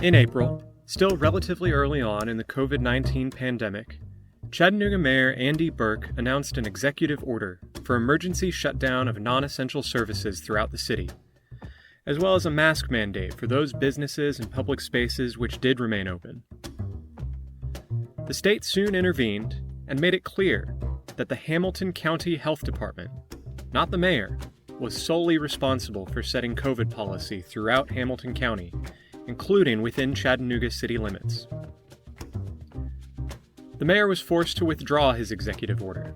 In April, still relatively early on in the COVID-19 pandemic, Chattanooga Mayor Andy Burke announced an executive order for emergency shutdown of non-essential services throughout the city, as well as a mask mandate for those businesses and public spaces which did remain open. The state soon intervened and made it clear that the Hamilton County Health Department, not the mayor, was solely responsible for setting COVID policy throughout Hamilton County, including within Chattanooga city limits. The mayor was forced to withdraw his executive order.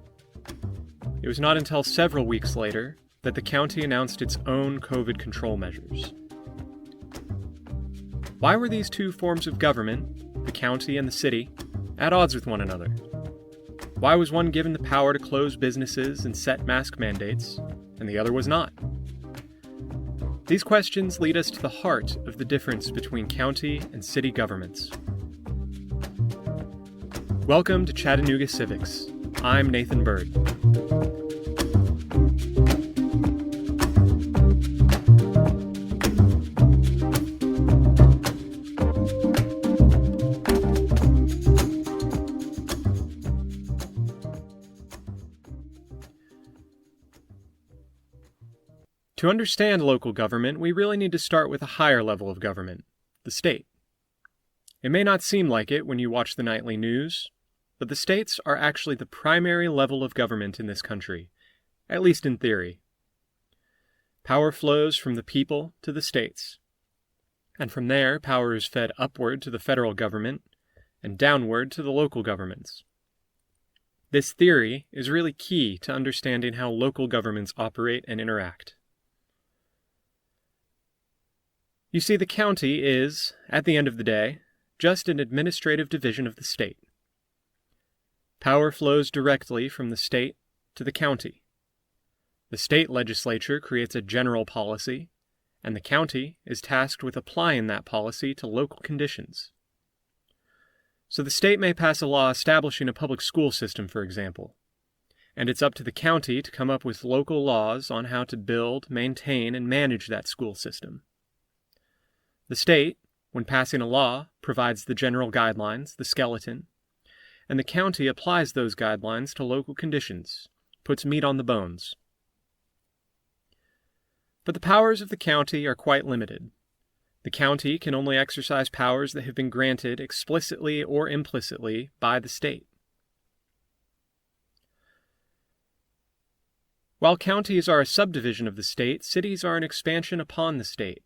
It was not until several weeks later that the county announced its own COVID control measures. Why were these two forms of government, the county and the city, at odds with one another? Why was one given the power to close businesses and set mask mandates, and the other was not? These questions lead us to the heart of the difference between county and city governments. Welcome to Chattanooga Civics. I'm Nathan Bird. To understand local government, we really need to start with a higher level of government, the state. It may not seem like it when you watch the nightly news, but the states are actually the primary level of government in this country, at least in theory. Power flows from the people to the states, and from there power is fed upward to the federal government and downward to the local governments. This theory is really key to understanding how local governments operate and interact. You see, the county is, at the end of the day, just an administrative division of the state. Power flows directly from the state to the county. The state legislature creates a general policy, and the county is tasked with applying that policy to local conditions. So the state may pass a law establishing a public school system, for example, and it's up to the county to come up with local laws on how to build, maintain, and manage that school system. The state, when passing a law, provides the general guidelines, the skeleton, and the county applies those guidelines to local conditions, puts meat on the bones. But the powers of the county are quite limited. The county can only exercise powers that have been granted explicitly or implicitly by the state. While counties are a subdivision of the state, cities are an expansion upon the state.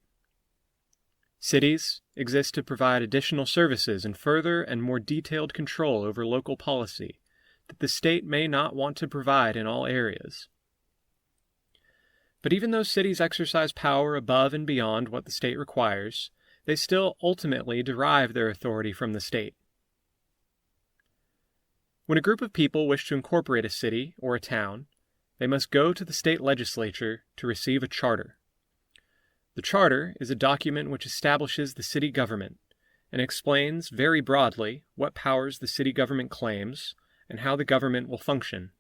Cities exist to provide additional services and further and more detailed control over local policy that the state may not want to provide in all areas. But even though cities exercise power above and beyond what the state requires, they still ultimately derive their authority from the state. When a group of people wish to incorporate a city or a town, they must go to the state legislature to receive a charter. The charter is a document which establishes the city government and explains very broadly what powers the city government claims and how the government will function.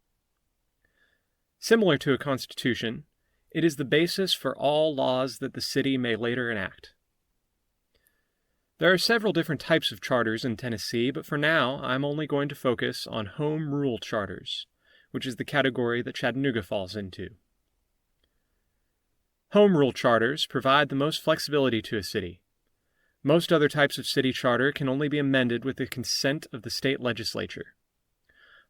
Similar to a constitution, it is the basis for all laws that the city may later enact. There are several different types of charters in Tennessee, but for now I'm only going to focus on home rule charters, which is the category that Chattanooga falls into. Home rule charters provide the most flexibility to a city. Most other types of city charter can only be amended with the consent of the state legislature.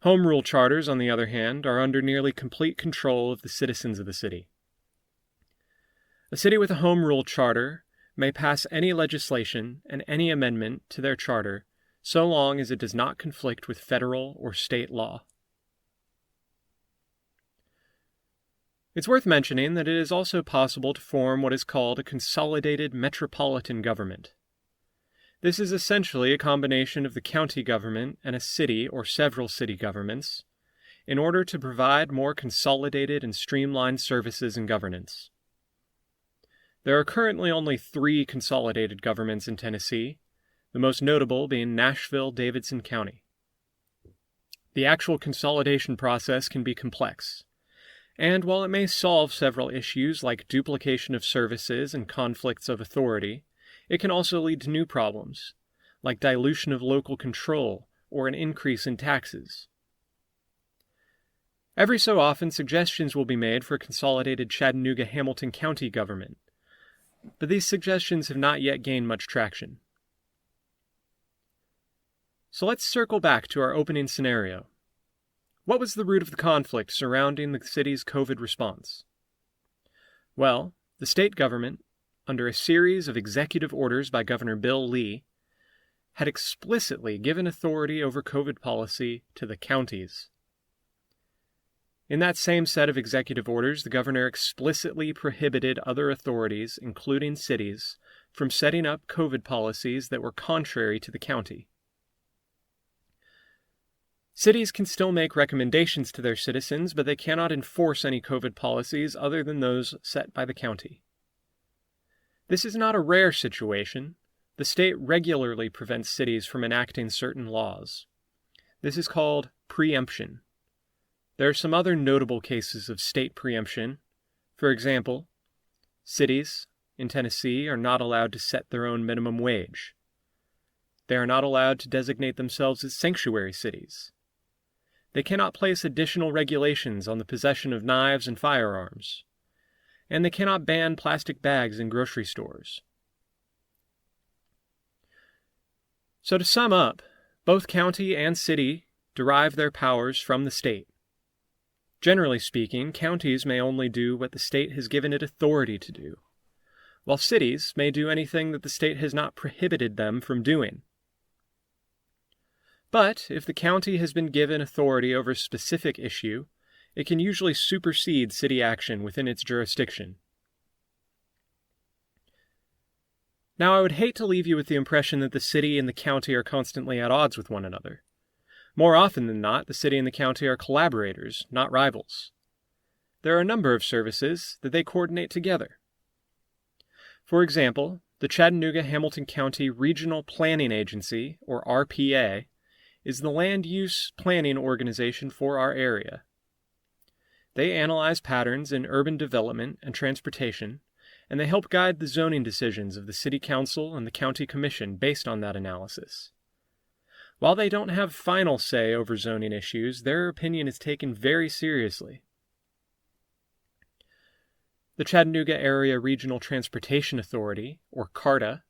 Home rule charters, on the other hand, are under nearly complete control of the citizens of the city. A city with a home rule charter may pass any legislation and any amendment to their charter so long as it does not conflict with federal or state law. It's worth mentioning that it is also possible to form what is called a consolidated metropolitan government. This is essentially a combination of the county government and a city or several city governments in order to provide more consolidated and streamlined services and governance. There are currently only 3 consolidated governments in Tennessee, the most notable being Nashville-Davidson County. The actual consolidation process can be complex. And while it may solve several issues like duplication of services and conflicts of authority, it can also lead to new problems, like dilution of local control or an increase in taxes. Every so often, suggestions will be made for a consolidated Chattanooga-Hamilton County government, but these suggestions have not yet gained much traction. So let's circle back to our opening scenario. What was the root of the conflict surrounding the city's COVID response? Well, the state government, under a series of executive orders by Governor Bill Lee, had explicitly given authority over COVID policy to the counties. In that same set of executive orders, the governor explicitly prohibited other authorities, including cities, from setting up COVID policies that were contrary to the county. Cities can still make recommendations to their citizens, but they cannot enforce any COVID policies other than those set by the county. This is not a rare situation. The state regularly prevents cities from enacting certain laws. This is called preemption. There are some other notable cases of state preemption. For example, cities in Tennessee are not allowed to set their own minimum wage. They are not allowed to designate themselves as sanctuary cities. They cannot place additional regulations on the possession of knives and firearms. And they cannot ban plastic bags in grocery stores. So to sum up, both county and city derive their powers from the state. Generally speaking, counties may only do what the state has given it authority to do, while cities may do anything that the state has not prohibited them from doing. But if the county has been given authority over a specific issue, it can usually supersede city action within its jurisdiction. Now, I would hate to leave you with the impression that the city and the county are constantly at odds with one another. More often than not, the city and the county are collaborators, not rivals. There are a number of services that they coordinate together. For example, the Chattanooga-Hamilton County Regional Planning Agency, or RPA, is the land use planning organization for our area. They analyze patterns in urban development and transportation, and they help guide the zoning decisions of the City Council and the County Commission based on that analysis. While they don't have final say over zoning issues, their opinion is taken very seriously. The Chattanooga Area Regional Transportation Authority, or CARTA,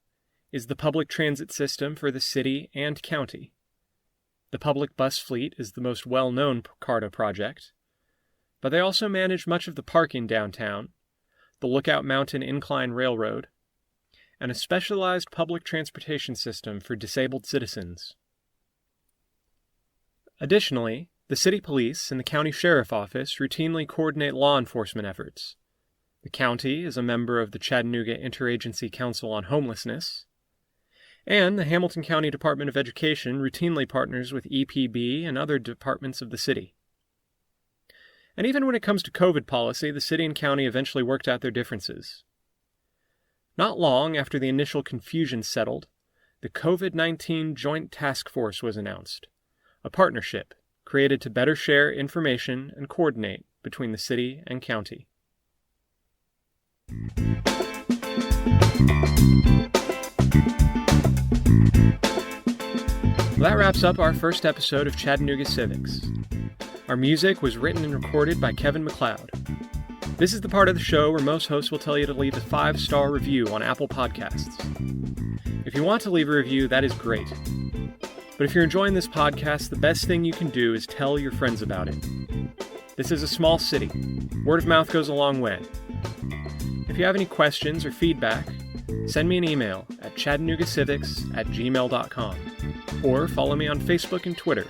is the public transit system for the city and county. The public bus fleet is the most well-known CARTA project, but they also manage much of the parking downtown, the Lookout Mountain Incline Railroad, and a specialized public transportation system for disabled citizens. Additionally, the city police and the county sheriff office routinely coordinate law enforcement efforts. The county is a member of the Chattanooga Interagency Council on Homelessness, and the Hamilton County Department of Education routinely partners with EPB and other departments of the city. And even when it comes to COVID policy, the city and county eventually worked out their differences. Not long after the initial confusion settled, the COVID-19 Joint Task Force was announced, a partnership created to better share information and coordinate between the city and county. Well, that wraps up our first episode of Chattanooga Civics. Our music was written and recorded by Kevin MacLeod. This is the part of the show where most hosts will tell you to leave a 5-star review on Apple Podcasts. If you want to leave a review, that is great. But if you're enjoying this podcast, the best thing you can do is tell your friends about it. This is a small city. Word of mouth goes a long way. If you have any questions or feedback, send me an email at chattanoogacivics@gmail.com or follow me on Facebook and Twitter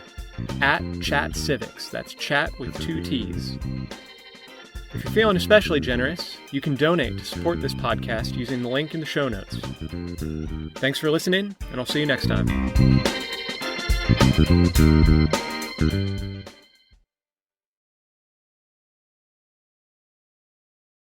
@ChatCivics. That's chat with 2 T's. If you're feeling especially generous, you can donate to support this podcast using the link in the show notes. Thanks for listening, and I'll see you next time.